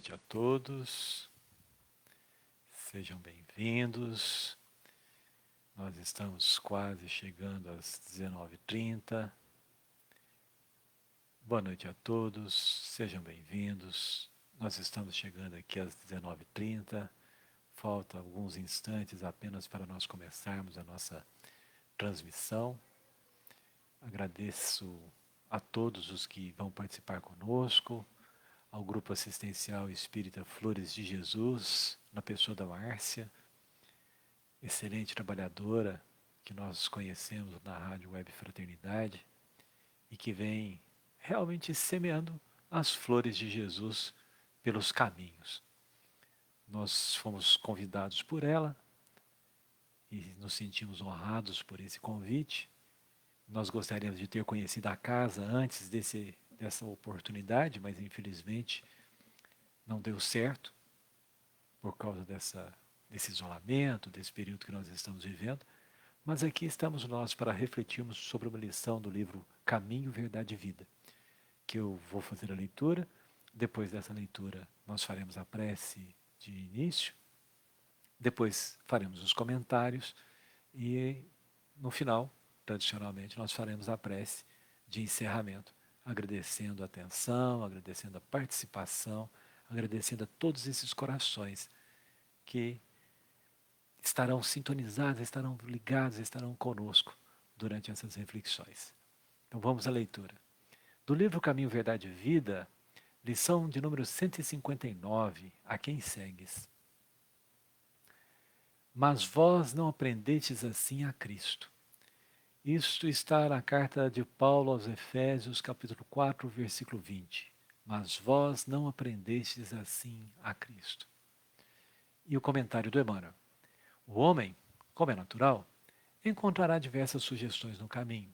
noite a todos, sejam bem-vindos. Nós estamos quase chegando às 19h30. Boa noite a todos, sejam bem-vindos. Nós estamos chegando aqui às 19h30. Falta alguns instantes apenas para nós começarmos a nossa transmissão. Agradeço a todos os que vão participar conosco, ao Grupo Assistencial Espírita Flores de Jesus, na pessoa da Márcia, excelente trabalhadora que nós conhecemos na Rádio Web Fraternidade e que vem realmente semeando as flores de Jesus pelos caminhos. Nós fomos convidados por ela e nos sentimos honrados por esse convite. Nós gostaríamos de ter conhecido a casa antes dessa oportunidade, mas infelizmente não deu certo por causa desse isolamento, desse período que nós estamos vivendo. Mas aqui estamos nós para refletirmos sobre uma lição do livro Caminho, Verdade e Vida, que eu vou fazer a leitura. Depois dessa leitura nós faremos a prece de início, depois faremos os comentários e no final, tradicionalmente, nós faremos a prece de encerramento, agradecendo a atenção, agradecendo a participação, agradecendo a todos esses corações que estarão sintonizados, estarão ligados, estarão conosco durante essas reflexões. Então vamos à leitura. Do livro Caminho, Verdade e Vida, lição de número 159, a quem segues. Mas vós não aprendestes assim a Cristo. Isto está na carta de Paulo aos Efésios, capítulo 4, versículo 20. Mas vós não aprendestes assim a Cristo. E o comentário do Emmanuel. O homem, como é natural, encontrará diversas sugestões no caminho.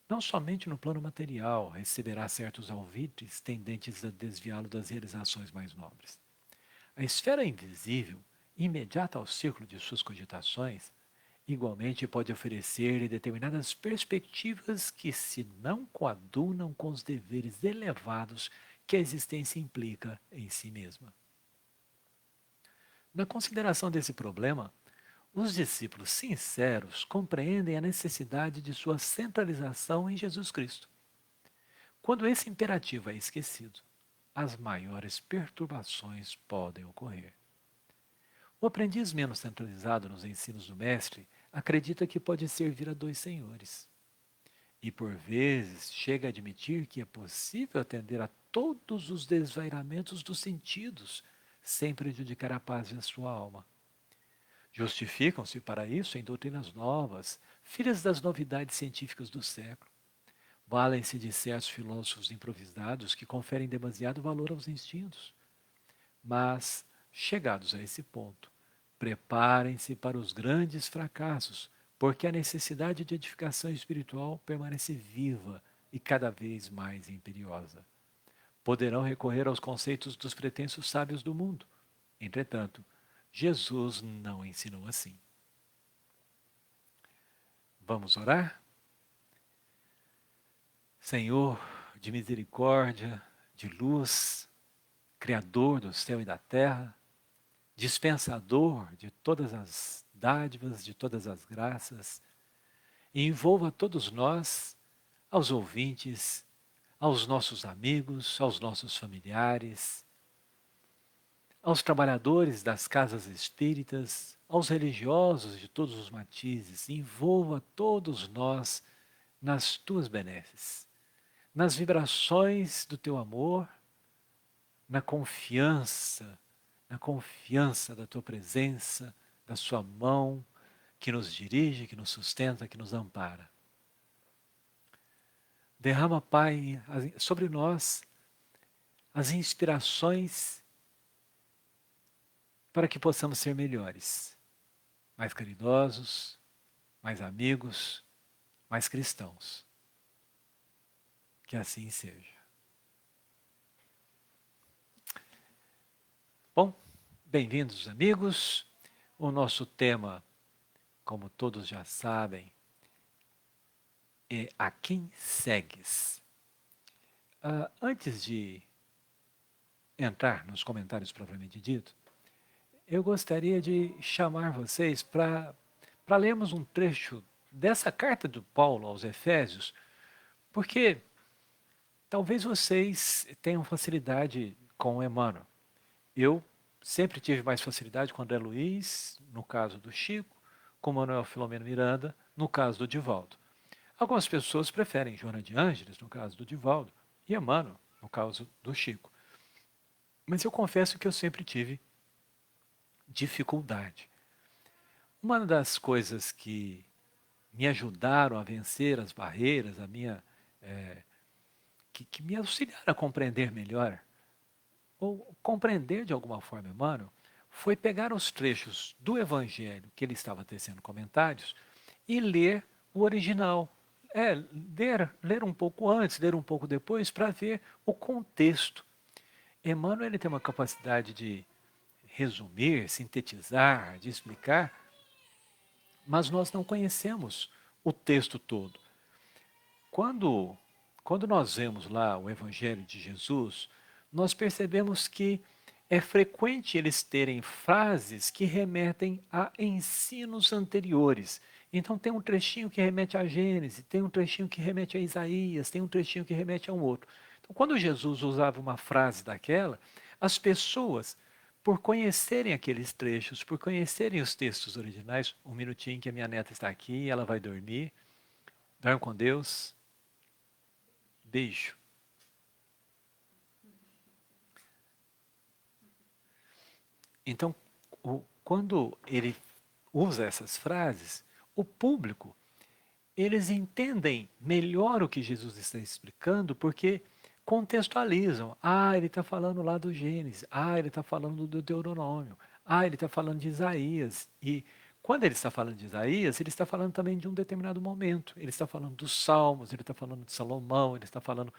Não somente no plano material receberá certos alvitres tendentes a desviá-lo das realizações mais nobres. A esfera invisível, imediata ao círculo de suas cogitações, igualmente pode oferecer-lhe determinadas perspectivas que se não coadunam com os deveres elevados que a existência implica em si mesma. Na consideração desse problema, os discípulos sinceros compreendem a necessidade de sua centralização em Jesus Cristo. Quando esse imperativo é esquecido, as maiores perturbações podem ocorrer. O aprendiz menos centralizado nos ensinos do mestre acredita que pode servir a dois senhores. E por vezes chega a admitir que é possível atender a todos os desvairamentos dos sentidos, sem prejudicar a paz de sua alma. Justificam-se para isso em doutrinas novas, filhas das novidades científicas do século. Valem-se de certos filósofos improvisados que conferem demasiado valor aos instintos. Mas, chegados a esse ponto, preparem-se para os grandes fracassos, porque a necessidade de edificação espiritual permanece viva e cada vez mais imperiosa. Poderão recorrer aos conceitos dos pretensos sábios do mundo. Entretanto, Jesus não ensinou assim. Vamos orar? Senhor de misericórdia, de luz, Criador do céu e da terra, dispensador de todas as dádivas, de todas as graças, e envolva todos nós, aos ouvintes, aos nossos amigos, aos nossos familiares, aos trabalhadores das casas espíritas, aos religiosos de todos os matizes, envolva todos nós nas tuas benesses, nas vibrações do teu amor, na confiança da tua presença, da sua mão que nos dirige, que nos sustenta, que nos ampara. Derrama, Pai, sobre nós as inspirações para que possamos ser melhores, mais caridosos, mais amigos, mais cristãos. Que assim seja. Bom, bem-vindos, amigos. O nosso tema, como todos já sabem, é a quem segues. Antes de entrar nos comentários propriamente dito, eu gostaria de chamar vocês para lermos um trecho dessa carta do Paulo aos Efésios, porque talvez vocês tenham facilidade com o Emmanuel. Eu sempre tive mais facilidade com o André Luiz, no caso do Chico, com o Manuel Filomeno Miranda, no caso do Divaldo. Algumas pessoas preferem Joana de Ângeles, no caso do Divaldo, e Emmanuel, no caso do Chico. Mas eu confesso que eu sempre tive dificuldade. Uma das coisas que me ajudaram a vencer as barreiras, que me auxiliaram a compreender melhor, ou compreender de alguma forma Emmanuel, foi pegar os trechos do Evangelho que ele estava tecendo comentários e ler o original. Ler um pouco antes, ler um pouco depois, para ver o contexto. Emmanuel ele tem uma capacidade de resumir, sintetizar, de explicar, mas nós não conhecemos o texto todo. Quando nós vemos lá o Evangelho de Jesus, nós percebemos que é frequente eles terem frases que remetem a ensinos anteriores. Então tem um trechinho que remete a Gênesis, tem um trechinho que remete a Isaías, tem um trechinho que remete a um outro. Então quando Jesus usava uma frase daquela, as pessoas, por conhecerem aqueles trechos, por conhecerem os textos originais, um minutinho que a minha neta está aqui, ela vai dormir. Dorme com Deus. Beijo. Então, quando ele usa essas frases, o público, eles entendem melhor o que Jesus está explicando, porque contextualizam. Ah, ele está falando lá do Gênesis. Ah, ele está falando do Deuteronômio. Ah, ele está falando de Isaías. E quando ele está falando de Isaías, ele está falando também de um determinado momento. Ele está falando dos Salmos, ele está falando de Salomão, ele está falando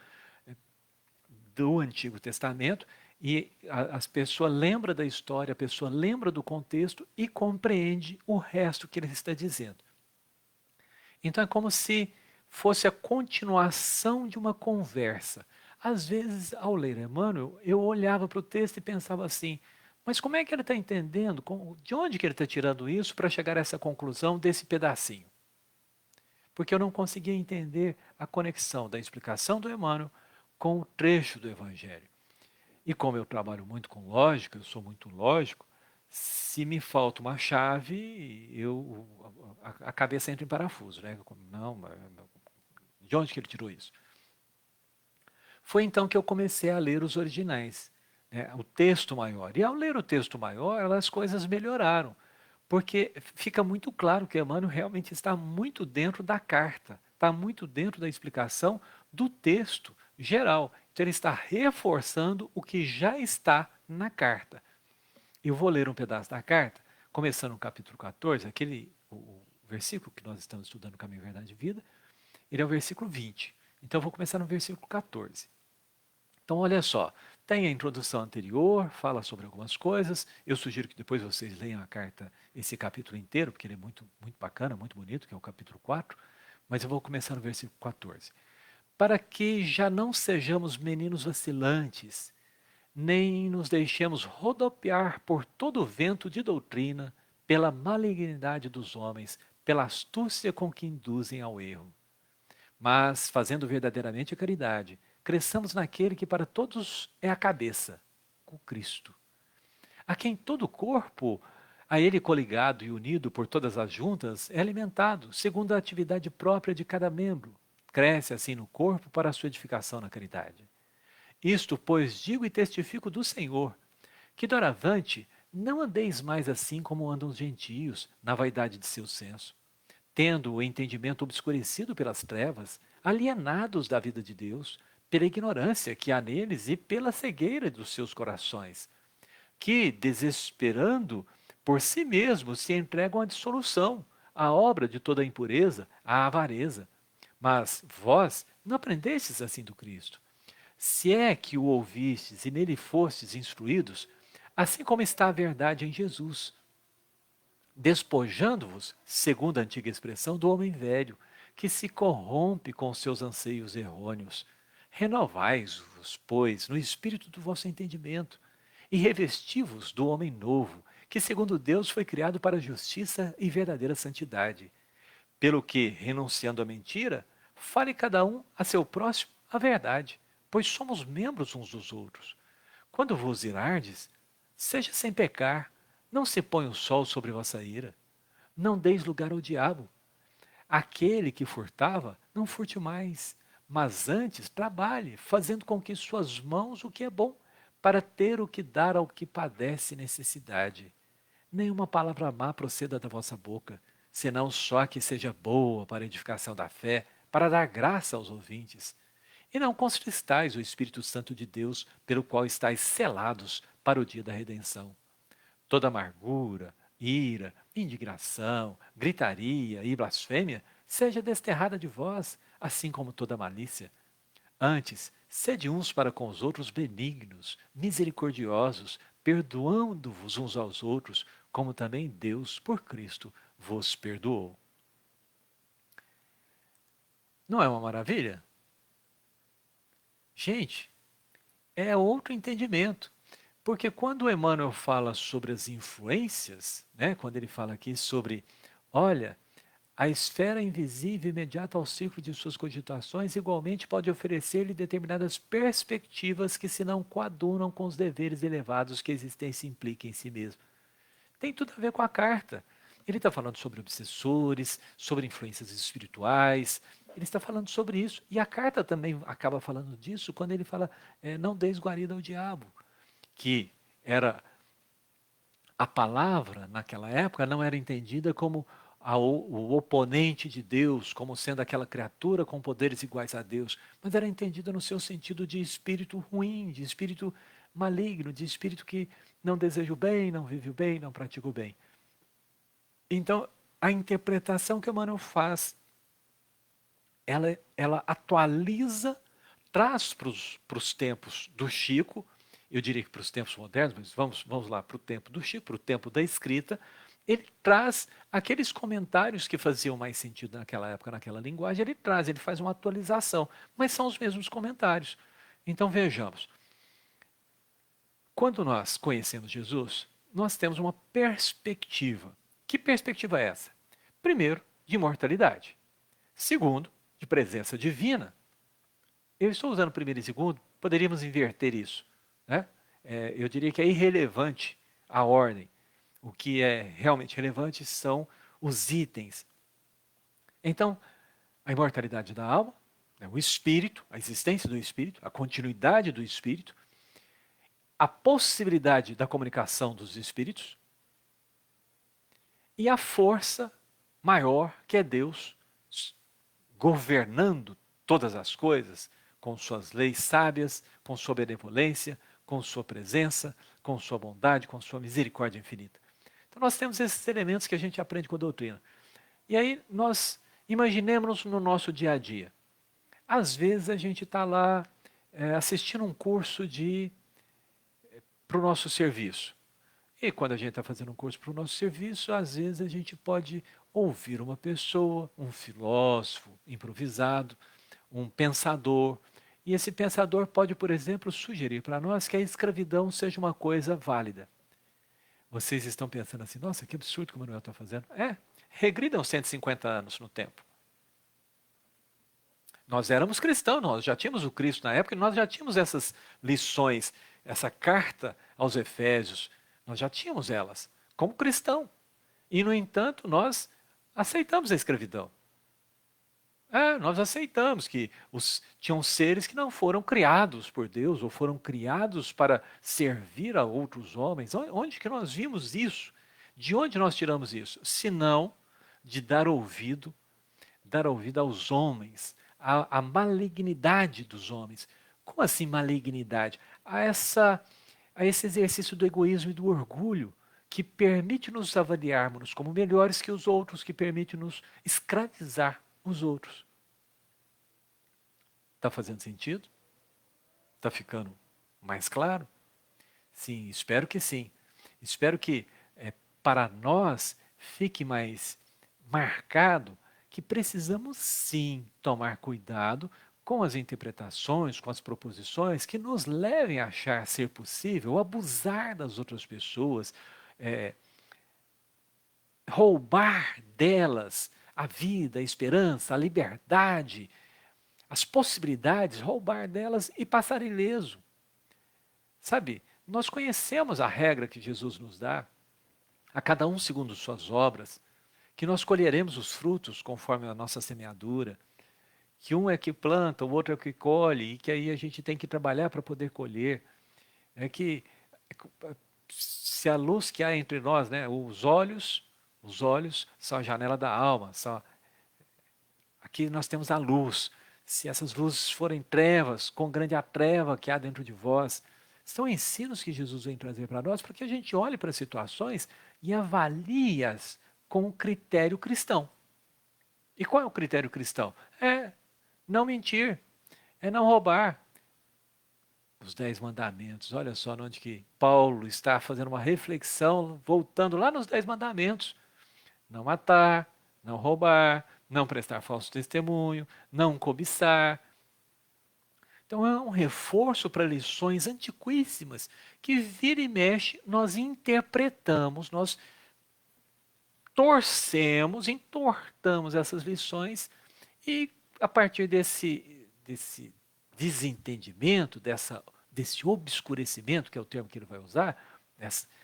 do Antigo Testamento, e as pessoas lembram da história, a pessoa lembra do contexto e compreende o resto que ele está dizendo. Então é como se fosse a continuação de uma conversa. Às vezes, ao ler Emmanuel, eu olhava para o texto e pensava assim, mas como é que ele está entendendo? De onde que ele está tirando isso para chegar a essa conclusão desse pedacinho? Porque eu não conseguia entender a conexão da explicação do Emmanuel com o trecho do Evangelho. E como eu trabalho muito com lógica, eu sou muito lógico, se me falta uma chave, a cabeça entra em parafuso, né? Não, de onde que ele tirou isso? Foi então que eu comecei a ler os originais, né? O texto maior. E ao ler o texto maior, as coisas melhoraram, porque fica muito claro que Emmanuel realmente está muito dentro da carta, está muito dentro da explicação do texto geral. Então ele está reforçando o que já está na carta. Eu vou ler um pedaço da carta, começando no capítulo 14, o versículo que nós estamos estudando, Caminho, Verdade e Vida, ele é o versículo 20. Então eu vou começar no versículo 14. Então olha só, tem a introdução anterior, fala sobre algumas coisas. Eu sugiro que depois vocês leiam a carta, esse capítulo inteiro, porque ele é muito, muito bacana, muito bonito, que é o capítulo 4. Mas eu vou começar no versículo 14. Para que já não sejamos meninos vacilantes, nem nos deixemos rodopiar por todo o vento de doutrina, pela malignidade dos homens, pela astúcia com que induzem ao erro. Mas, fazendo verdadeiramente a caridade, cresçamos naquele que para todos é a cabeça, o Cristo. A quem todo o corpo, a ele coligado e unido por todas as juntas, é alimentado, segundo a atividade própria de cada membro. Cresce assim no corpo para a sua edificação na caridade. Isto, pois, digo e testifico do Senhor, que doravante não andeis mais assim como andam os gentios, na vaidade de seu senso, tendo o entendimento obscurecido pelas trevas, alienados da vida de Deus, pela ignorância que há neles e pela cegueira dos seus corações, que, desesperando por si mesmos, se entregam à dissolução, à obra de toda a impureza, à avareza. Mas vós não aprendestes assim do Cristo. Se é que o ouvistes e nele fostes instruídos, assim como está a verdade em Jesus, despojando-vos, segundo a antiga expressão, do homem velho, que se corrompe com seus anseios errôneos, Renovai-vos, pois, no espírito do vosso entendimento, e revesti-vos do homem novo, que segundo Deus foi criado para a justiça e verdadeira santidade. Pelo que, renunciando à mentira, fale cada um a seu próximo a verdade, pois somos membros uns dos outros. Quando vos irardes, seja sem pecar, não se ponha o sol sobre vossa ira. Não deis lugar ao diabo. Aquele que furtava, não furte mais, mas antes trabalhe, fazendo com que suas mãos o que é bom, para ter o que dar ao que padece necessidade. Nenhuma palavra má proceda da vossa boca, senão só a que seja boa para a edificação da fé, para dar graça aos ouvintes. E não contristais o Espírito Santo de Deus, pelo qual estáis selados para o dia da redenção. Toda amargura, ira, indignação, gritaria e blasfêmia seja desterrada de vós, assim como toda malícia. Antes, sede uns para com os outros benignos, misericordiosos, perdoando-vos uns aos outros, como também Deus, por Cristo, vos perdoou. Não é uma maravilha? Gente, é outro entendimento. Porque quando Emmanuel fala sobre as influências, né, quando ele fala aqui sobre, olha, a esfera invisível imediata ao ciclo de suas cogitações igualmente pode oferecer-lhe determinadas perspectivas que se não coadunam com os deveres elevados que a existência implica em si mesma. Tem tudo a ver com a carta. Ele está falando sobre obsessores, sobre influências espirituais, ele está falando sobre isso. E a carta também acaba falando disso quando ele fala, não deis guarida ao diabo, que era a palavra naquela época não era entendida como o oponente de Deus, como sendo aquela criatura com poderes iguais a Deus, mas era entendida no seu sentido de espírito ruim, de espírito maligno, de espírito que não deseja o bem, não vive o bem, não pratica o bem. Então, a interpretação que Emmanuel faz, ela atualiza, traz para os tempos do Chico, eu diria que para os tempos modernos, mas vamos lá para o tempo do Chico, para o tempo da escrita, ele traz aqueles comentários que faziam mais sentido naquela época, naquela linguagem, ele faz uma atualização, mas são os mesmos comentários. Então vejamos, quando nós conhecemos Jesus, nós temos uma perspectiva. Que perspectiva é essa? Primeiro, de imortalidade. Segundo, de presença divina. Eu estou usando primeiro e segundo, poderíamos inverter isso, né? Eu diria que é irrelevante a ordem. O que é realmente relevante são os itens. Então, a imortalidade da alma, né, o espírito, a existência do espírito, a continuidade do espírito, a possibilidade da comunicação dos espíritos e a força maior que é Deus governando todas as coisas com suas leis sábias, com sua benevolência, com sua presença, com sua bondade, com sua misericórdia infinita. Então nós temos esses elementos que a gente aprende com a doutrina. E aí nós imaginemos no nosso dia a dia. Às vezes a gente está lá assistindo um curso para o nosso serviço. E quando a gente está fazendo um curso para o nosso serviço, às vezes a gente pode ouvir uma pessoa, um filósofo improvisado, um pensador. E esse pensador pode, por exemplo, sugerir para nós que a escravidão seja uma coisa válida. Vocês estão pensando assim, nossa, que absurdo que o Manuel está fazendo. Regridam 150 anos no tempo. Nós éramos cristãos, nós já tínhamos o Cristo na época, e nós já tínhamos essas lições, essa carta aos Efésios, nós já tínhamos elas, como cristão. E, no entanto, nós aceitamos a escravidão. Nós aceitamos que tinham seres que não foram criados por Deus, ou foram criados para servir a outros homens. Onde que nós vimos isso? De onde nós tiramos isso? Senão de dar ouvido aos homens, à malignidade dos homens. Como assim malignidade? A esse exercício do egoísmo e do orgulho, que permite nos avaliarmos como melhores que os outros, que permite nos escravizar os outros. Está fazendo sentido? Está ficando mais claro? Sim, espero que sim. Espero que para nós fique mais marcado que precisamos sim tomar cuidado com as interpretações, com as proposições que nos levem a achar ser possível abusar das outras pessoas, roubar delas a vida, a esperança, a liberdade, as possibilidades, roubar delas e passar ileso. Sabe, nós conhecemos a regra que Jesus nos dá, a cada um segundo suas obras, que nós colheremos os frutos conforme a nossa semeadura, que um é que planta, o outro é que colhe, e que aí a gente tem que trabalhar para poder colher. É que se a luz que há entre nós, né, os olhos são a janela da alma, aqui nós temos a luz. Se essas luzes forem trevas, quão grande a treva que há dentro de vós. São ensinos que Jesus vem trazer para nós, para que a gente olhe para as situações e avalie-as com o critério cristão. E qual é o critério cristão? É não mentir, é não roubar. Os 10 mandamentos, olha só onde que Paulo está fazendo uma reflexão, voltando lá nos 10 mandamentos. Não matar, não roubar, não prestar falso testemunho, não cobiçar. Então é um reforço para lições antiquíssimas que vira e mexe nós interpretamos, nós torcemos, entortamos essas lições e a partir desse desentendimento, desse obscurecimento, que é o termo que ele vai usar,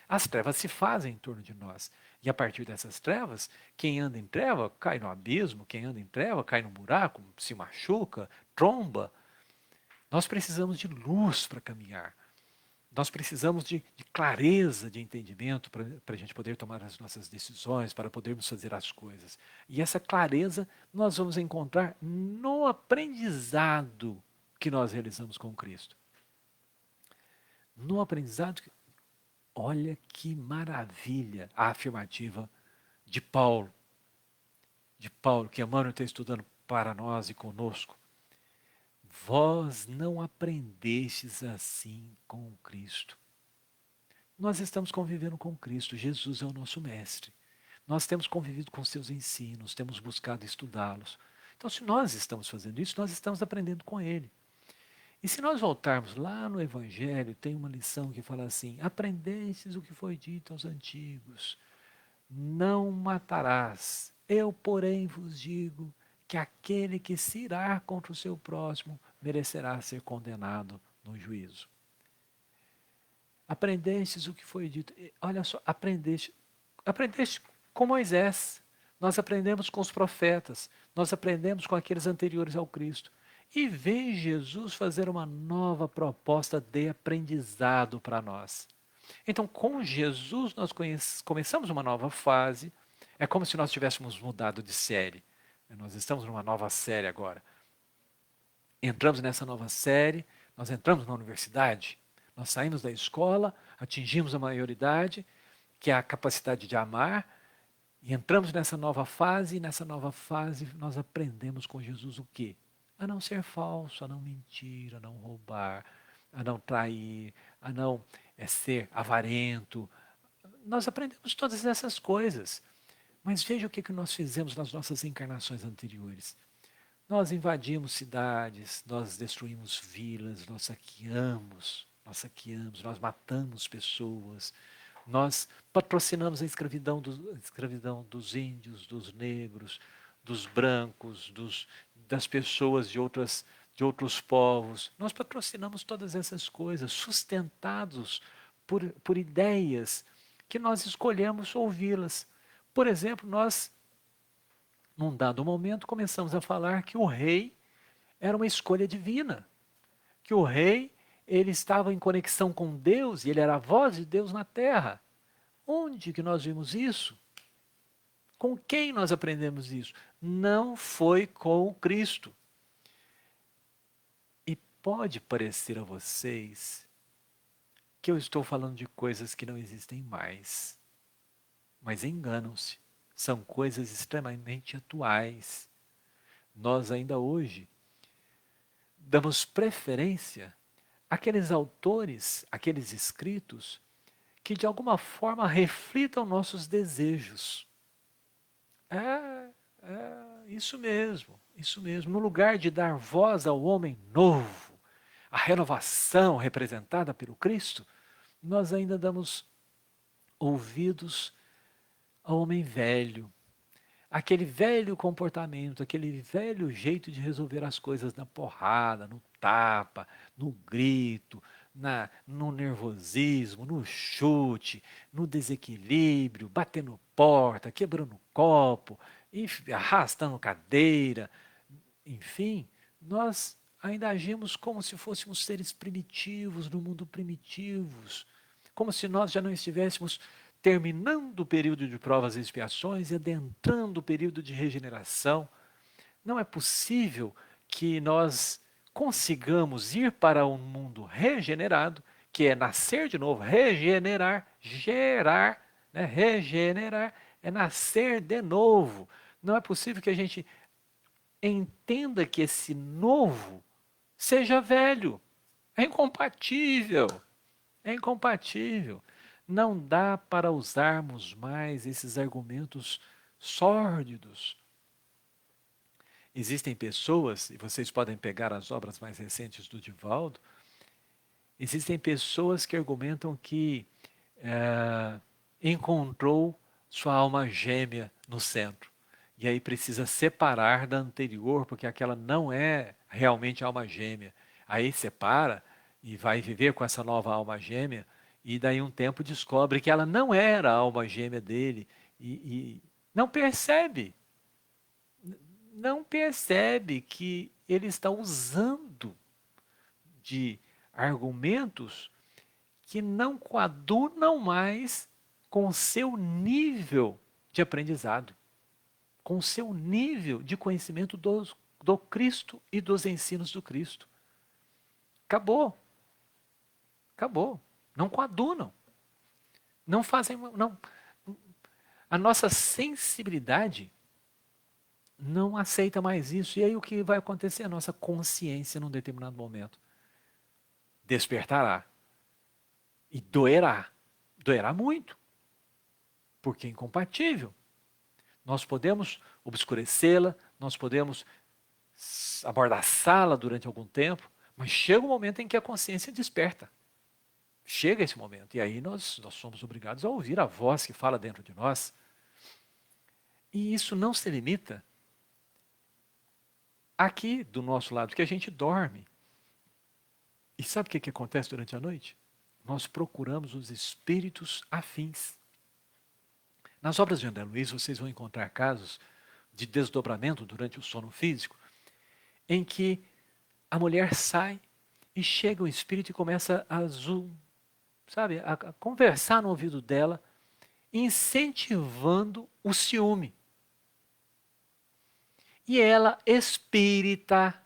as trevas se fazem em torno de nós. E a partir dessas trevas, quem anda em treva cai no abismo, quem anda em treva cai no buraco, se machuca, tromba. Nós precisamos de luz para caminhar. Nós precisamos de clareza de entendimento para a gente poder tomar as nossas decisões, para podermos fazer as coisas. E essa clareza nós vamos encontrar no aprendizado que nós realizamos com Cristo. No aprendizado, olha que maravilha a afirmativa de Paulo. De Paulo, que Emmanuel está estudando para nós e conosco. Vós não aprendestes assim com Cristo. Nós estamos convivendo com Cristo, Jesus é o nosso mestre. Nós temos convivido com seus ensinos, temos buscado estudá-los. Então, se nós estamos fazendo isso, nós estamos aprendendo com Ele. E se nós voltarmos lá no Evangelho, tem uma lição que fala assim: aprendestes o que foi dito aos antigos, não matarás. Eu, porém, vos digo que aquele que se irá contra o seu próximo merecerá ser condenado no juízo. Aprendestes o que foi dito. Olha só, aprendeste com Moisés. Nós aprendemos com os profetas. Nós aprendemos com aqueles anteriores ao Cristo. E vem Jesus fazer uma nova proposta de aprendizado para nós. Então, com Jesus, nós começamos uma nova fase. É como se nós tivéssemos mudado de série. Nós estamos numa nova série agora. Entramos nessa nova série, nós entramos na universidade, nós saímos da escola, atingimos a maioridade, que é a capacidade de amar, e entramos nessa nova fase, e nessa nova fase nós aprendemos com Jesus o quê? A não ser falso, a não mentir, a não roubar, a não trair, a não ser avarento. Nós aprendemos todas essas coisas. Mas veja o que nós fizemos nas nossas encarnações anteriores. Nós invadimos cidades, nós destruímos vilas, nós saqueamos, nós matamos pessoas, nós patrocinamos a escravidão dos índios, dos negros, dos brancos, das pessoas de outros povos. Nós patrocinamos todas essas coisas, sustentados por ideias que nós escolhemos ouvi-las. Por exemplo, nós, num dado momento, começamos a falar que o rei era uma escolha divina, que o rei ele estava em conexão com Deus e ele era a voz de Deus na terra. Onde que nós vimos isso? Com quem nós aprendemos isso? Não foi com o Cristo. E pode parecer a vocês que eu estou falando de coisas que não existem mais. Mas enganam-se. São coisas extremamente atuais. Nós ainda hoje damos preferência àqueles autores, àqueles escritos que de alguma forma reflitam nossos desejos. É isso mesmo. Isso mesmo. No lugar de dar voz ao homem novo, a renovação representada pelo Cristo, nós ainda damos ouvidos ao homem velho, aquele velho comportamento, aquele velho jeito de resolver as coisas na porrada, no tapa, no grito, no nervosismo, no chute, no desequilíbrio, batendo porta, quebrando copo, arrastando cadeira, enfim, nós ainda agimos como se fôssemos seres primitivos, no mundo primitivos, como se nós já não estivéssemos terminando o período de provas e expiações e adentrando o período de regeneração. Não é possível que nós consigamos ir para um mundo regenerado, que é nascer de novo, regenerar, gerar, né? Regenerar é nascer de novo. Não é possível que a gente entenda que esse novo seja velho. É incompatível. É incompatível. Não dá para usarmos mais esses argumentos sórdidos. Existem pessoas, e vocês podem pegar as obras mais recentes do Divaldo, existem pessoas que argumentam que encontrou sua alma gêmea no centro. E aí precisa separar da anterior, porque aquela não é realmente alma gêmea. Aí separa e vai viver com essa nova alma gêmea, e daí um tempo descobre que ela não era a alma gêmea dele, e não percebe. Não percebe que ele está usando de argumentos que não coadunam mais com o seu nível de aprendizado, com o seu nível de conhecimento do Cristo e dos ensinos do Cristo. Acabou. Acabou. Não coadunam. Não fazem. Não. A nossa sensibilidade não aceita mais isso. E aí o que vai acontecer? A nossa consciência, num determinado momento, despertará. E doerá. Doerá muito. Porque é incompatível. Nós podemos obscurecê-la, nós podemos amordaçá-la durante algum tempo, mas chega um momento em que a consciência desperta. Chega esse momento. E aí nós somos obrigados a ouvir a voz que fala dentro de nós. E isso não se limita aqui do nosso lado, porque a gente dorme. E sabe o que acontece durante a noite? Nós procuramos os espíritos afins. Nas obras de André Luiz, vocês vão encontrar casos de desdobramento durante o sono físico, em que a mulher sai e chega o espírito e começa a conversar no ouvido dela, incentivando o ciúme. E ela, espírita,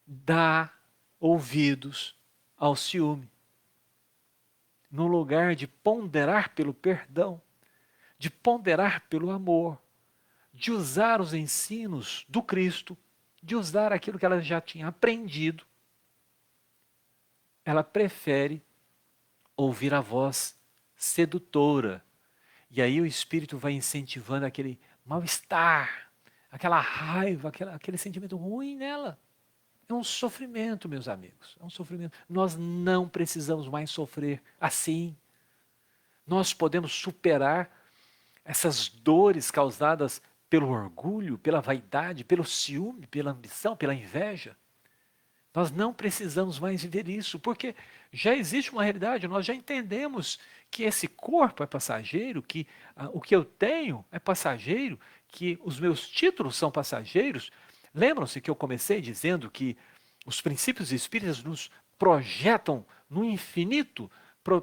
dá ouvidos ao ciúme. No lugar de ponderar pelo perdão, de ponderar pelo amor, de usar os ensinos do Cristo, de usar aquilo que ela já tinha aprendido, ela prefere ouvir a voz sedutora. E aí o espírito vai incentivando aquele mal-estar, aquela raiva, aquele sentimento ruim nela. É um sofrimento, meus amigos. É um sofrimento. Nós não precisamos mais sofrer assim. Nós podemos superar essas dores causadas pelo orgulho, pela vaidade, pelo ciúme, pela ambição, pela inveja. Nós não precisamos mais viver isso, porque já existe uma realidade, nós já entendemos que esse corpo é passageiro, que o que eu tenho é passageiro, que os meus títulos são passageiros. Lembram-se que eu comecei dizendo que os princípios espíritas nos projetam no infinito,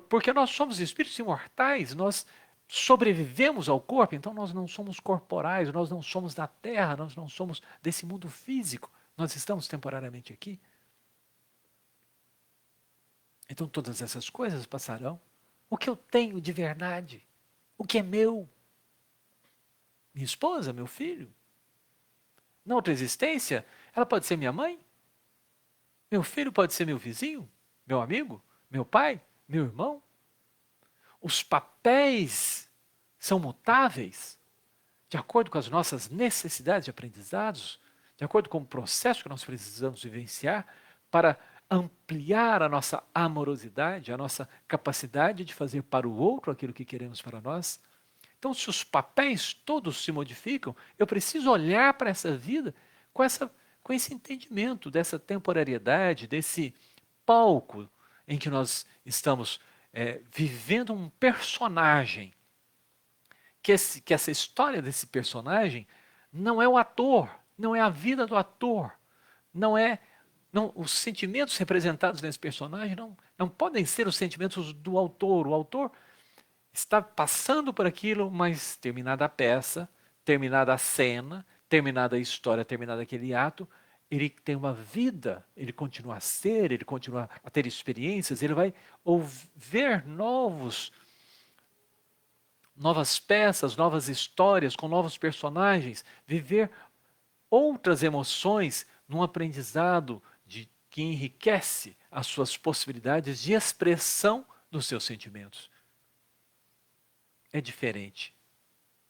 porque nós somos espíritos imortais, nós sobrevivemos ao corpo, então nós não somos corporais, nós não somos da terra, nós não somos desse mundo físico, nós estamos temporariamente aqui. Então todas essas coisas passarão. O que eu tenho de verdade? O que é meu? Minha esposa, meu filho? Na outra existência, ela pode ser minha mãe? Meu filho pode ser meu vizinho? Meu amigo? Meu pai? Meu irmão? Os papéis são mutáveis, de acordo com as nossas necessidades de aprendizados, de acordo com o processo que nós precisamos vivenciar para ampliar a nossa amorosidade, a nossa capacidade de fazer para o outro aquilo que queremos para nós. Então, se os papéis todos se modificam, eu preciso olhar para essa vida com esse entendimento dessa temporariedade, desse palco em que nós estamos vivendo um personagem. Que essa história desse personagem não é o ator, não é a vida do ator, os sentimentos representados nesse personagem não podem ser os sentimentos do autor. O autor está passando por aquilo, mas terminada a peça, terminada a cena, terminada a história, terminado aquele ato, ele tem uma vida, ele continua a ser, ele continua a ter experiências, ele vai ver novas peças, novas histórias, com novos personagens, viver outras emoções num aprendizado que enriquece as suas possibilidades de expressão dos seus sentimentos. É diferente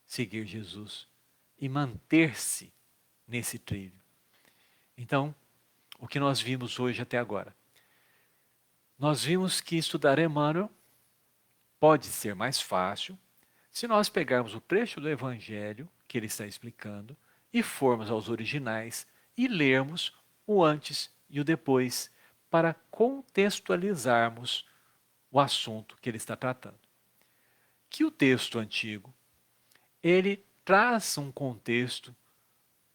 seguir Jesus e manter-se nesse trilho. Então, o que nós vimos hoje até agora? Nós vimos que estudar Emmanuel pode ser mais fácil se nós pegarmos o trecho do Evangelho que ele está explicando e formos aos originais e lermos o antes e o depois para contextualizarmos o assunto que ele está tratando. Que o texto antigo, ele traz um contexto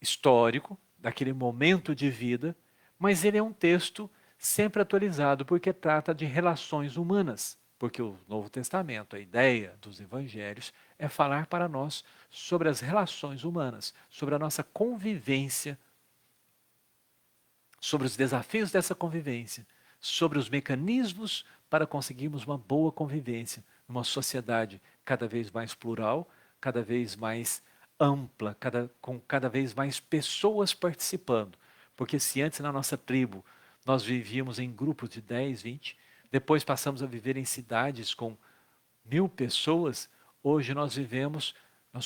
histórico daquele momento de vida, mas ele é um texto sempre atualizado porque trata de relações humanas. Porque o Novo Testamento, a ideia dos evangelhos, é falar para nós sobre as relações humanas, sobre a nossa convivência, sobre os desafios dessa convivência, sobre os mecanismos para conseguirmos uma boa convivência numa sociedade cada vez mais plural, cada vez mais ampla, com cada vez mais pessoas participando. Porque se antes na nossa tribo nós vivíamos em grupos de 10, 20, depois passamos a viver em cidades com 1000 pessoas, hoje nós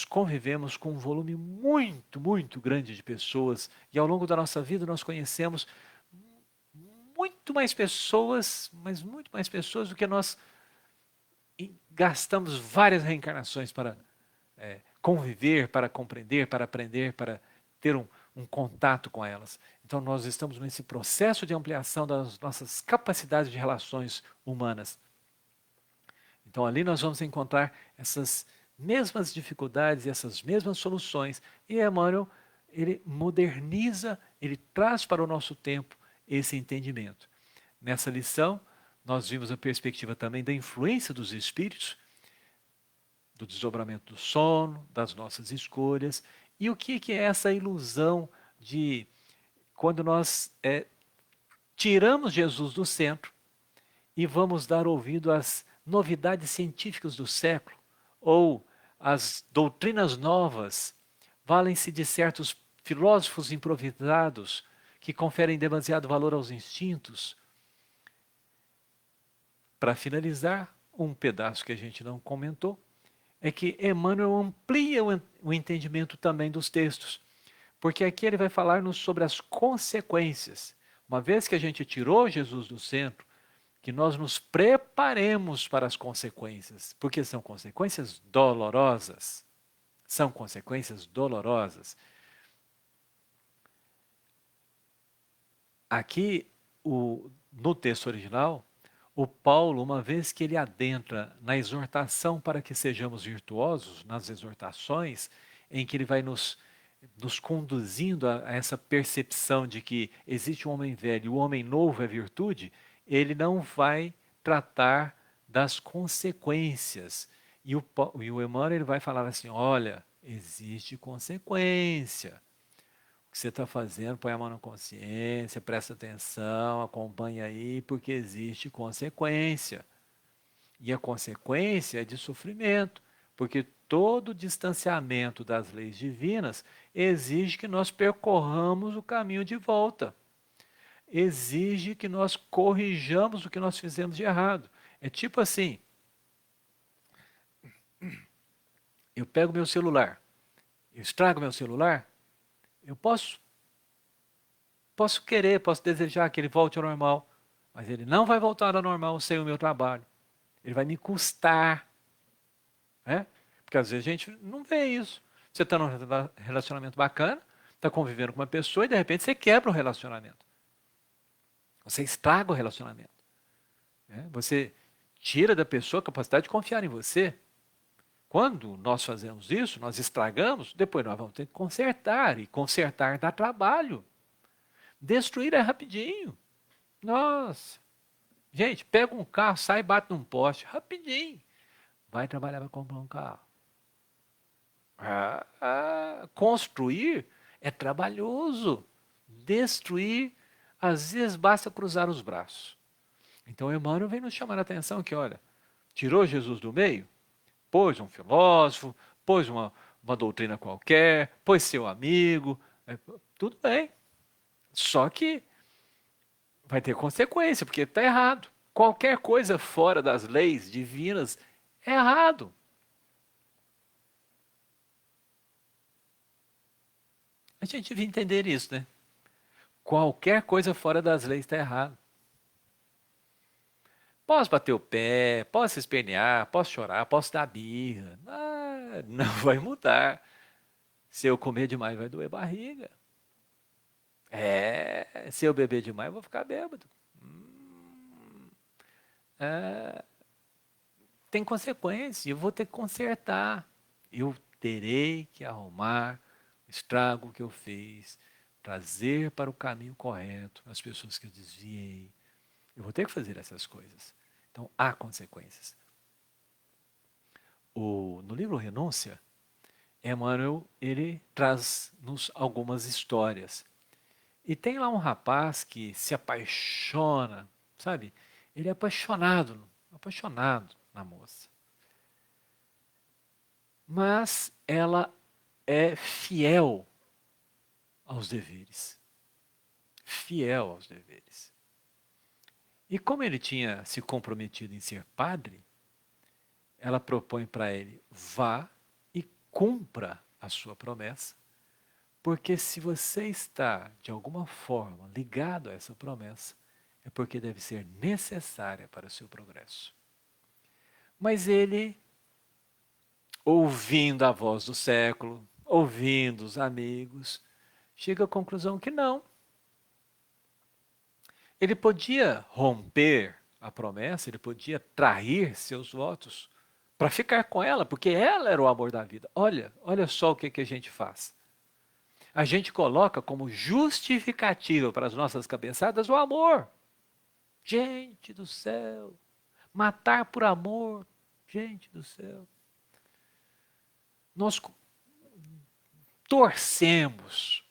convivemos com um volume muito, muito grande de pessoas e ao longo da nossa vida nós conhecemos muito mais pessoas, mas muito mais pessoas do que nós gastamos várias reencarnações para conviver, para compreender, para aprender, para ter um contato com elas. Então nós estamos nesse processo de ampliação das nossas capacidades de relações humanas. Então ali nós vamos encontrar essas mesmas dificuldades e essas mesmas soluções. E Emmanuel, ele moderniza, ele traz para o nosso tempo esse entendimento. Nessa lição, nós vimos a perspectiva também da influência dos espíritos, do desdobramento do sono, das nossas escolhas, e o que é essa ilusão de quando nós tiramos Jesus do centro e vamos dar ouvido às novidades científicas do século, ou as doutrinas novas, valem-se de certos filósofos improvisados que conferem demasiado valor aos instintos. Para finalizar, um pedaço que a gente não comentou, é que Emmanuel amplia o entendimento também dos textos, porque aqui ele vai falar-nos sobre as consequências. Uma vez que a gente tirou Jesus do centro, que nós nos preparemos para as consequências, porque são consequências dolorosas. São consequências dolorosas. Aqui, no texto original, o Paulo, uma vez que ele adentra na exortação para que sejamos virtuosos, nas exortações, em que ele vai nos conduzindo a essa percepção de que existe um homem velho e o homem novo é virtude, ele não vai tratar das consequências. E o Emmanuel ele vai falar assim, olha, existe consequência. O que você está fazendo, põe a mão na consciência, presta atenção, acompanha aí, porque existe consequência. E a consequência é de sofrimento, porque todo distanciamento das leis divinas exige que nós percorramos o caminho de volta. Exige que nós corrijamos o que nós fizemos de errado. É tipo assim, eu pego meu celular, eu estrago meu celular, eu posso querer, posso desejar que ele volte ao normal, mas ele não vai voltar ao normal sem o meu trabalho. Ele vai me custar, né? Porque às vezes a gente não vê isso. Você está num relacionamento bacana, está convivendo com uma pessoa e de repente você quebra o relacionamento. Você estraga o relacionamento, né? Você tira da pessoa a capacidade de confiar em você. Quando nós fazemos isso, nós estragamos, depois nós vamos ter que consertar, e consertar dá trabalho. Destruir é rapidinho. Nossa. Gente, pega um carro, sai e bate num poste, rapidinho. Vai trabalhar para comprar um carro. Construir é trabalhoso. Destruir, às vezes basta cruzar os braços. Então Emmanuel vem nos chamar a atenção que, olha, tirou Jesus do meio, pôs um filósofo, pôs uma doutrina qualquer, pôs seu amigo, tudo bem. Só que vai ter consequência, porque está errado. Qualquer coisa fora das leis divinas é errado. A gente devia entender isso, né? Qualquer coisa fora das leis está errado. Posso bater o pé, posso espernear, posso chorar, posso dar birra. Não vai mudar. Se eu comer demais, vai doer barriga. Se eu beber demais, eu vou ficar bêbado. É, tem consequência, eu vou ter que consertar. Eu terei que arrumar o estrago que eu fiz, trazer para o caminho correto as pessoas que eu desviei. Eu vou ter que fazer essas coisas. Então, há consequências. No livro Renúncia, Emmanuel, ele traz-nos algumas histórias. E tem lá um rapaz que se apaixona, sabe? Ele é apaixonado na moça. Mas ela é fiel aos deveres. Fiel aos deveres. E como ele tinha se comprometido em ser padre, ela propõe para ele: vá e cumpra a sua promessa, porque se você está, de alguma forma, ligado a essa promessa, é porque deve ser necessária para o seu progresso. Mas ele, ouvindo a voz do século, ouvindo os amigos, chega à conclusão que não. Ele podia romper a promessa, ele podia trair seus votos para ficar com ela, porque ela era o amor da vida. Olha só o que a gente faz. A gente coloca como justificativa para as nossas cabeçadas o amor. Gente do céu, matar por amor, gente do céu. Nós torcemos,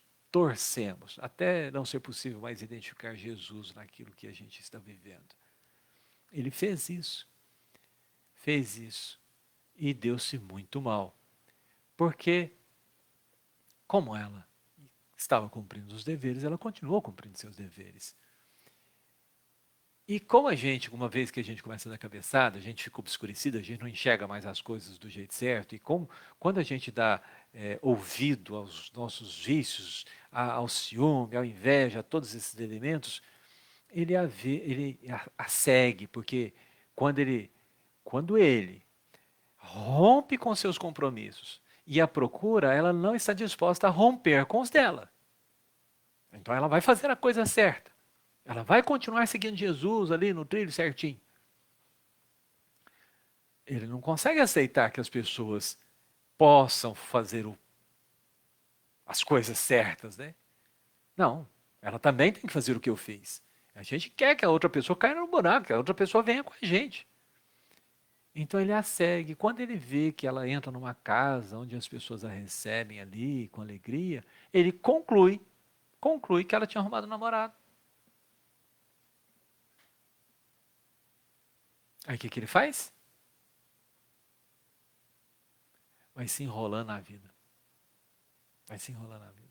até não ser possível mais identificar Jesus naquilo que a gente está vivendo. Ele fez isso e deu-se muito mal, porque como ela estava cumprindo os deveres, ela continuou cumprindo seus deveres. E como a gente, uma vez que a gente começa a dar cabeçada, a gente fica obscurecido, a gente não enxerga mais as coisas do jeito certo, e quando a gente dá ouvido aos nossos vícios, ao ciúme, à inveja, a todos esses elementos, ele a segue, porque quando ele rompe com seus compromissos e a procura, ela não está disposta a romper com os dela. Então ela vai fazer a coisa certa. Ela vai continuar seguindo Jesus ali no trilho certinho. Ele não consegue aceitar que as pessoas possam fazer as coisas certas, né? Não, ela também tem que fazer o que eu fiz. A gente quer que a outra pessoa caia no buraco, que a outra pessoa venha com a gente. Então ele a segue. Quando ele vê que ela entra numa casa onde as pessoas a recebem ali com alegria, ele conclui que ela tinha arrumado um namorado. Aí o que ele faz? Vai se enrolando na vida. Vai se enrolando na vida.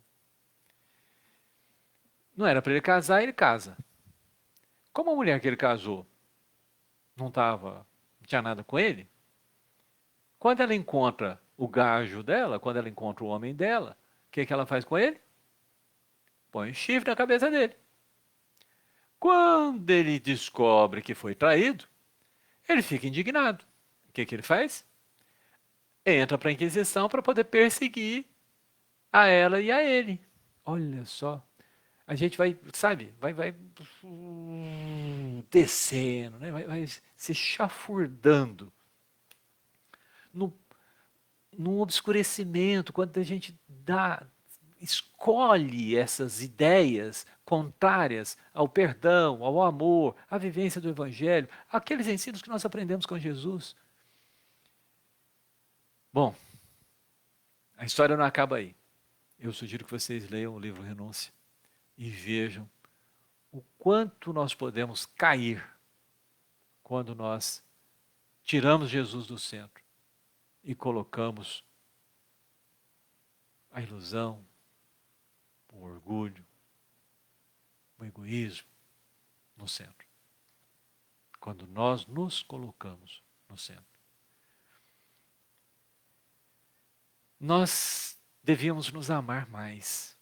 Não era para ele casar, ele casa. Como a mulher que ele casou não tinha nada com ele, quando ela encontra o gajo dela, quando ela encontra o homem dela, o que ela faz com ele? Põe um chifre na cabeça dele. Quando ele descobre que foi traído, ele fica indignado. O que ele faz? Entra para a Inquisição para poder perseguir a ela e a ele. Olha só. A gente vai, sabe, vai descendo, né? Vai se chafurdando no, num obscurecimento, quando a gente escolhe essas ideias contrárias ao perdão, ao amor, à vivência do Evangelho, aqueles ensinos que nós aprendemos com Jesus. Bom, a história não acaba aí. Eu sugiro que vocês leiam o livro Renúncia e vejam o quanto nós podemos cair quando nós tiramos Jesus do centro e colocamos a ilusão, o orgulho, o egoísmo no centro. Quando nós nos colocamos no centro. Nós devíamos nos amar mais.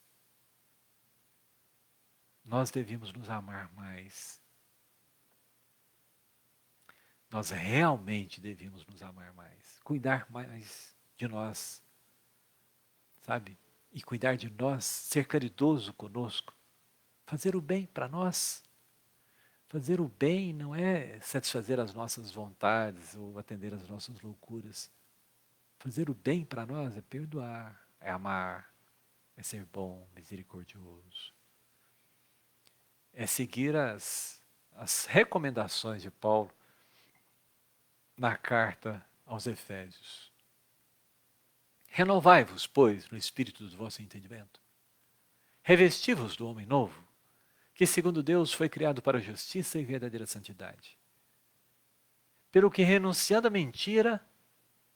Nós devíamos nos amar mais. Nós realmente devíamos nos amar mais. Cuidar mais de nós. Sabe? E cuidar de nós, ser caridoso conosco. Fazer o bem para nós. Fazer o bem não é satisfazer as nossas vontades ou atender às nossas loucuras. Fazer o bem para nós é perdoar, é amar, é ser bom, misericordioso. É seguir as recomendações de Paulo na carta aos Efésios. Renovai-vos, pois, no espírito do vosso entendimento. Revesti-vos do homem novo, que segundo Deus foi criado para a justiça e verdadeira santidade. Pelo que, renunciando à mentira,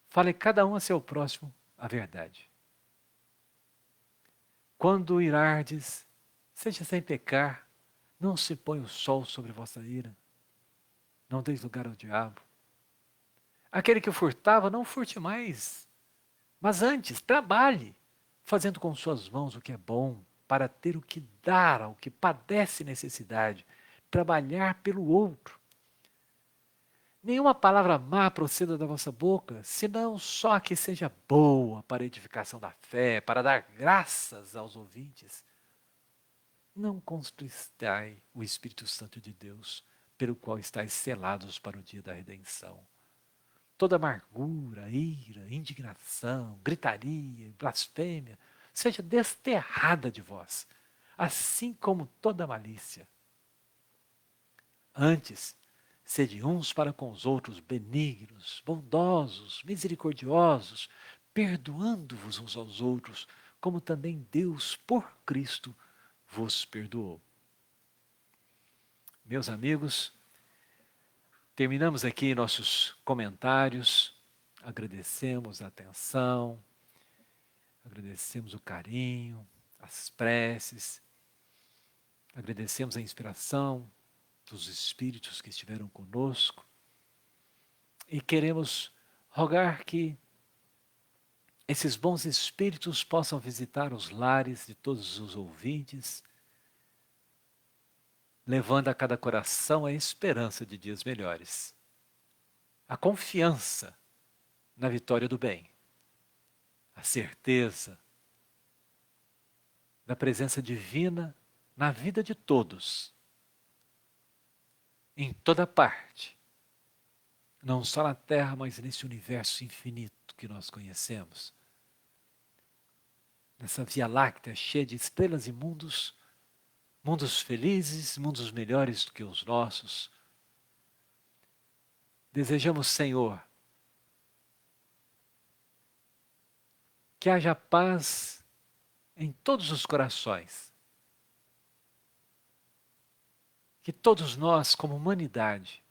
fale cada um a seu próximo a verdade. Quando irardes, seja sem pecar, não se põe o sol sobre vossa ira. Não deis lugar ao diabo. Aquele que furtava, não furte mais, mas antes trabalhe, fazendo com suas mãos o que é bom, para ter o que dar ao que padece necessidade, trabalhar pelo outro. Nenhuma palavra má proceda da vossa boca, senão só a que seja boa para a edificação da fé, para dar graças aos ouvintes. Não contristai o Espírito Santo de Deus, pelo qual estáis selados para o dia da redenção. Toda amargura, ira, indignação, gritaria, blasfêmia, seja desterrada de vós, assim como toda malícia. Antes, sede uns para com os outros benignos, bondosos, misericordiosos, perdoando-vos uns aos outros, como também Deus, por Cristo, vos perdoou. Meus amigos, terminamos aqui nossos comentários, agradecemos a atenção, agradecemos o carinho, as preces, agradecemos a inspiração dos espíritos que estiveram conosco e queremos rogar que esses bons espíritos possam visitar os lares de todos os ouvintes, levando a cada coração a esperança de dias melhores, a confiança na vitória do bem, a certeza da presença divina na vida de todos, em toda parte, não só na Terra, mas nesse universo infinito que nós conhecemos, nessa Via Láctea cheia de estrelas e mundos, mundos felizes, mundos melhores do que os nossos. Desejamos, Senhor, que haja paz em todos os corações. Que todos nós, como humanidade,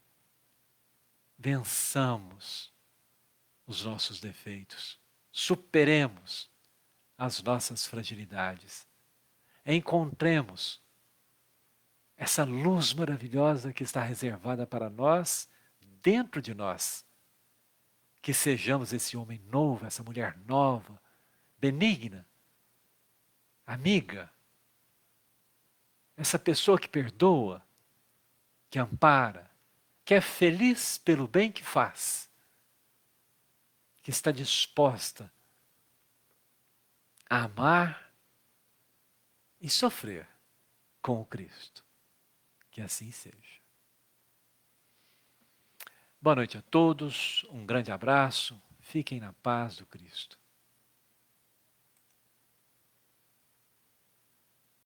vençamos os nossos defeitos, superemos as nossas fragilidades, encontremos essa luz maravilhosa que está reservada para nós, dentro de nós, Que sejamos esse homem novo, essa mulher nova, benigna, amiga, essa pessoa que perdoa, que ampara, que é feliz pelo bem que faz, que está disposta a amar e sofrer com o Cristo. Que assim seja. Boa noite a todos, um grande abraço, fiquem na paz do Cristo.